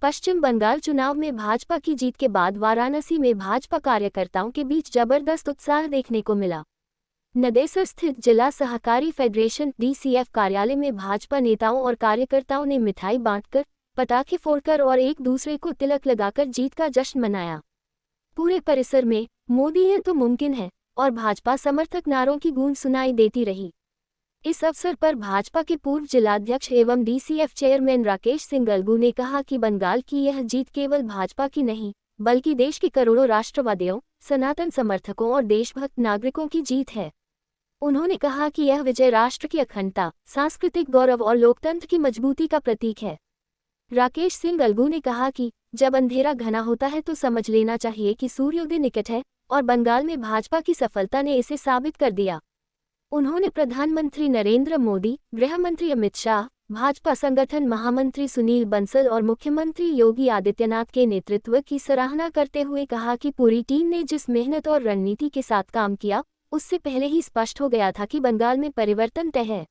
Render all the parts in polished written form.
पश्चिम बंगाल चुनाव में भाजपा की जीत के बाद वाराणसी में भाजपा कार्यकर्ताओं के बीच जबरदस्त उत्साह देखने को मिला। नदेसर स्थित जिला सहकारी फेडरेशन (DCF) कार्यालय में भाजपा नेताओं और कार्यकर्ताओं ने मिठाई बांटकर, पटाखे फोड़कर और एक दूसरे को तिलक लगाकर जीत का जश्न मनाया। पूरे परिसर में मोदी है तो मुमकिन है और भाजपा समर्थक नारों की गूंज सुनाई देती रही। इस अवसर पर भाजपा के पूर्व जिलाध्यक्ष एवं DCF चेयरमैन राकेश सिंह गलगू ने कहा कि बंगाल की यह जीत केवल भाजपा की नहीं, बल्कि देश के करोड़ों राष्ट्रवादियों, सनातन समर्थकों और देशभक्त नागरिकों की जीत है। उन्होंने कहा कि यह विजय राष्ट्र की अखंडता, सांस्कृतिक गौरव और लोकतंत्र की मजबूती का प्रतीक है। राकेश सिंह गलगू ने कहा कि जब अंधेरा घना होता है तो समझ लेना चाहिए कि सूर्योदय निकट है, और बंगाल में भाजपा की सफलता ने इसे साबित कर दिया। उन्होंने प्रधानमंत्री नरेंद्र मोदी, गृह मंत्री अमित शाह, भाजपा संगठन महामंत्री सुनील बंसल और मुख्यमंत्री योगी आदित्यनाथ के नेतृत्व की सराहना करते हुए कहा कि पूरी टीम ने जिस मेहनत और रणनीति के साथ काम किया, उससे पहले ही स्पष्ट हो गया था कि बंगाल में परिवर्तन तय है।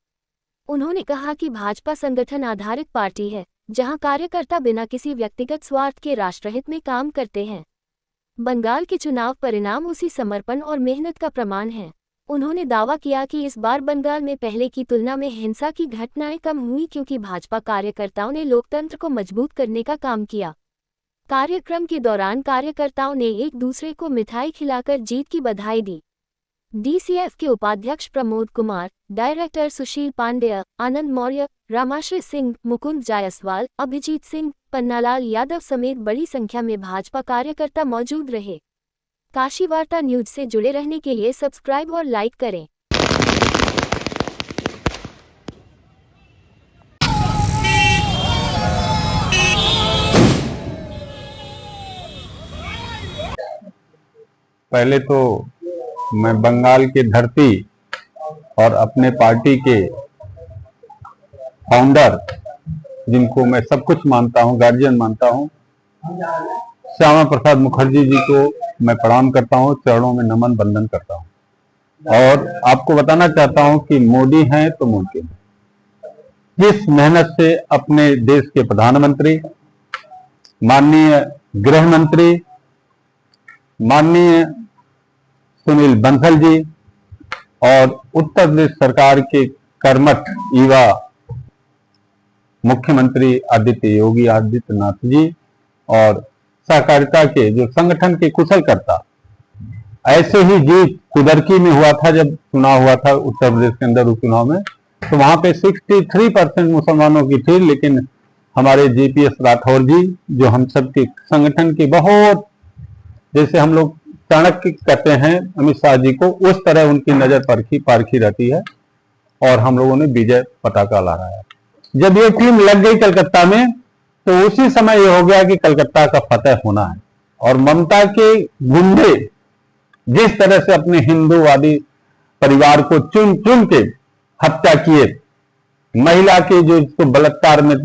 उन्होंने कहा कि भाजपा संगठन आधारित पार्टी है, जहां कार्यकर्ता बिना किसी व्यक्तिगत स्वार्थ के राष्ट्रहित में काम करते हैं। बंगाल के चुनाव परिणाम उसी समर्पण और मेहनत का प्रमाण है। उन्होंने दावा किया कि इस बार बंगाल में पहले की तुलना में हिंसा की घटनाएं कम हुई क्योंकि भाजपा कार्यकर्ताओं ने लोकतंत्र को मजबूत करने का काम किया। कार्यक्रम के दौरान कार्यकर्ताओं ने एक दूसरे को मिठाई खिलाकर जीत की बधाई दी। DCF के उपाध्यक्ष प्रमोद कुमार, डायरेक्टर सुशील पांडेय, आनंद मौर्य, रामाश्रय सिंह, मुकुंद जायसवाल, अभिजीत सिंह, पन्नालाल यादव समेत बड़ी संख्या में भाजपा कार्यकर्ता मौजूद रहे। काशी वार्ता न्यूज से जुड़े रहने के लिए सब्सक्राइब और लाइक करें। पहले तो मैं बंगाल की धरती और अपने पार्टी के फाउंडर, जिनको मैं सब कुछ मानता हूं, गार्जियन मानता हूं, श्यामा प्रसाद मुखर्जी जी को मैं प्रणाम करता हूं, चरणों में नमन बंदन करता हूं और आपको बताना चाहता हूं कि मोदी हैं तो मुमकिन है। जिस मेहनत से अपने देश के प्रधानमंत्री, माननीय गृह मंत्री, माननीय सुनील बंसल जी और उत्तर प्रदेश सरकार के कर्मठ युवा मुख्यमंत्री आदित्य योगी आदित्यनाथ जी और सहकारिता के जो संगठन के कुशलकर्ता, ऐसे ही जीत कुदरकी में हुआ था। जब चुनाव हुआ था उत्तर प्रदेश के अंदर उपचुनाव में, तो वहां पे 63% मुसलमानों की थी, लेकिन हमारे JPS राठौर जी, जो हम सब के संगठन की बहुत, जैसे हम लोग चाणक्य कहते हैं अमित शाह जी को, उस तरह उनकी नजर पारखी रहती है और हम लोगों ने विजय पताका लहराया। जब ये टीम लग गई कलकत्ता में, तो उसी समय यह हो गया कि कलकत्ता का फतेह होना है। और ममता के गुंडे जिस तरह से अपने हिंदूवादी परिवार को चुन चुन के हत्या किए, महिला के जो बलात्कार में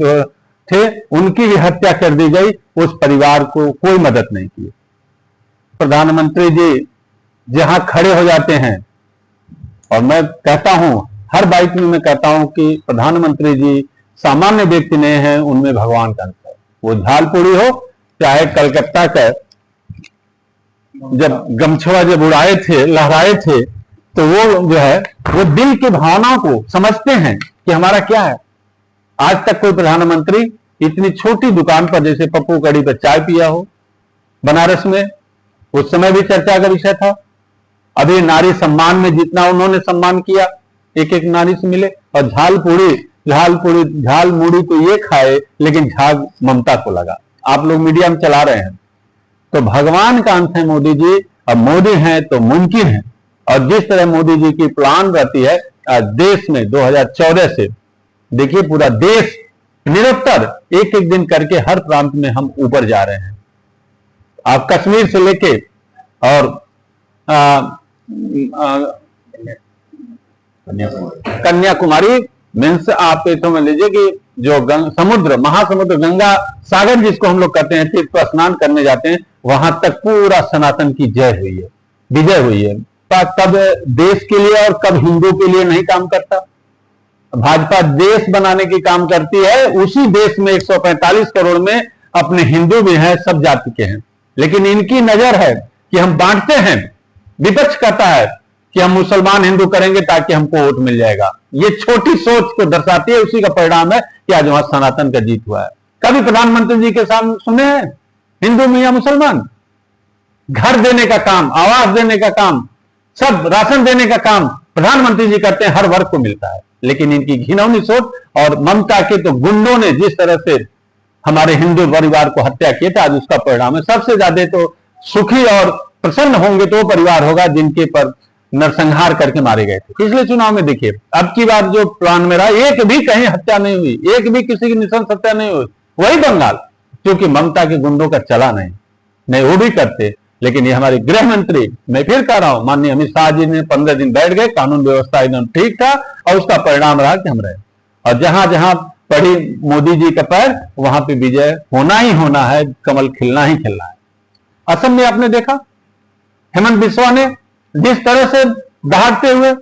थे उनकी भी हत्या कर दी गई, उस परिवार को कोई मदद नहीं की। प्रधानमंत्री जी जहां खड़े हो जाते हैं, और मैं कहता हूं हर बाइट में मैं कहता हूं कि प्रधानमंत्री जी सामान्य व्यक्ति नहीं है, उनमें भगवान का अंश है। वो झालपुरी हो चाहे कलकत्ता का, जब गमछवा जब उड़ाए थे, लहराए थे, तो वो जो है वो दिल की भावनाओं को समझते हैं कि हमारा क्या है। आज तक कोई प्रधानमंत्री इतनी छोटी दुकान पर, जैसे पप्पू कड़ी पर चाय पिया हो बनारस में, उस समय भी चर्चा का विषय था। अभी नारी सम्मान में जितना उन्होंने सम्मान किया, एक एक नारी से मिले, और झाल मूड़ी तो ये खाए, लेकिन झाग ममता को लगा। आप लोग मीडिया में चला रहे हैं, तो भगवान का अंश है मोदी जी, अब मोदी हैं तो मुमकिन है। और जिस तरह मोदी जी की प्लान रहती है, आज देश में 2014 से देखिए पूरा देश निरंतर एक एक दिन करके हर प्रांत में हम ऊपर जा रहे हैं। आप कश्मीर से लेके और कन्याकुमारी मीन्स आप ये समझ लीजिए कि जो समुद्र, महासमुद्र, गंगा सागर जिसको हम लोग कहते हैं, तीर्थ स्नान करने जाते हैं, वहां तक पूरा सनातन की जय हुई है, विजय हुई है। कब देश के लिए और कब हिंदू के लिए नहीं काम करता। भाजपा देश बनाने की काम करती है, उसी देश में 145 करोड़ में अपने हिंदू भी हैं, सब जाति के हैं, लेकिन इनकी नजर है कि हम बांटते हैं। विपक्ष कहता है कि हम मुसलमान हिंदू करेंगे ताकि हमको वोट मिल जाएगा। ये छोटी सोच को दर्शाती है, उसी का परिणाम है कि आज वहां सनातन का जीत हुआ है। कभी प्रधानमंत्री जी के सामने सुने हैं हिंदू में या मुसलमान? घर देने का काम, आवास देने का काम, सब राशन देने का काम प्रधानमंत्री जी करते हैं, हर वर्ग को मिलता है। लेकिन इनकी घिनौनी सोच और ममता के तो गुंडों ने जिस तरह से हमारे हिंदू परिवार को हत्या किया था, आज उसका परिणाम है। सबसे ज्यादा तो सुखी और प्रसन्न होंगे तो वो परिवार होगा जिनके पर नरसंहार करके मारे गए थे। पिछले चुनाव में देखिए, अब की बार जो प्लान में रहा, एक भी कहीं हत्या नहीं हुई, एक भी किसी की नृशंस हत्या नहीं हुई। वही बंगाल, क्योंकि ममता के गुंडों का चला नहीं वो भी करते। लेकिन ये हमारे गृह मंत्री, मैं फिर कह रहा हूं, माननीय अमित शाह जी ने 15 दिन बैठ गए, कानून व्यवस्था एकदम ठीक था और उसका परिणाम रहा कि हम रहे। और जहां जहां पड़ी मोदी जी का पैर, वहां पे विजय होना ही होना है, कमल खिलना ही खिलना है। असम में आपने देखा हेमंत बिस्वा ने जिस तरह से दहाड़ते हुए,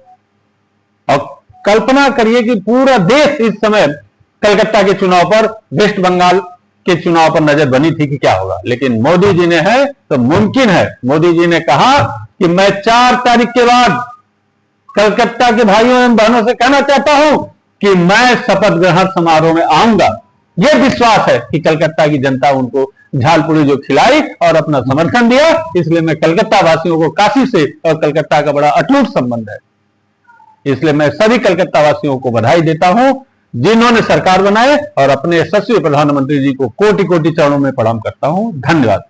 और कल्पना करिए कि पूरा देश इस समय कलकत्ता के चुनाव पर, वेस्ट बंगाल के चुनाव पर नजर बनी थी कि क्या होगा। लेकिन मोदी जी ने है तो मुमकिन है। मोदी जी ने कहा कि मैं 4 तारीख के बाद कलकत्ता के भाइयों एवं बहनों से कहना चाहता हूं कि मैं शपथ ग्रहण समारोह में आऊंगा। यह विश्वास है कि कलकत्ता की जनता उनको झालपुरी जो खिलाई और अपना समर्थन दिया, इसलिए मैं कलकत्ता वासियों को, काशी से और कलकत्ता का बड़ा अटूट संबंध है, इसलिए मैं सभी कलकत्ता वासियों को बधाई देता हूं जिन्होंने सरकार बनाए, और अपने यशस्वी प्रधानमंत्री जी को कोटि कोटि चरणों में प्रणाम करता हूं। धन्यवाद।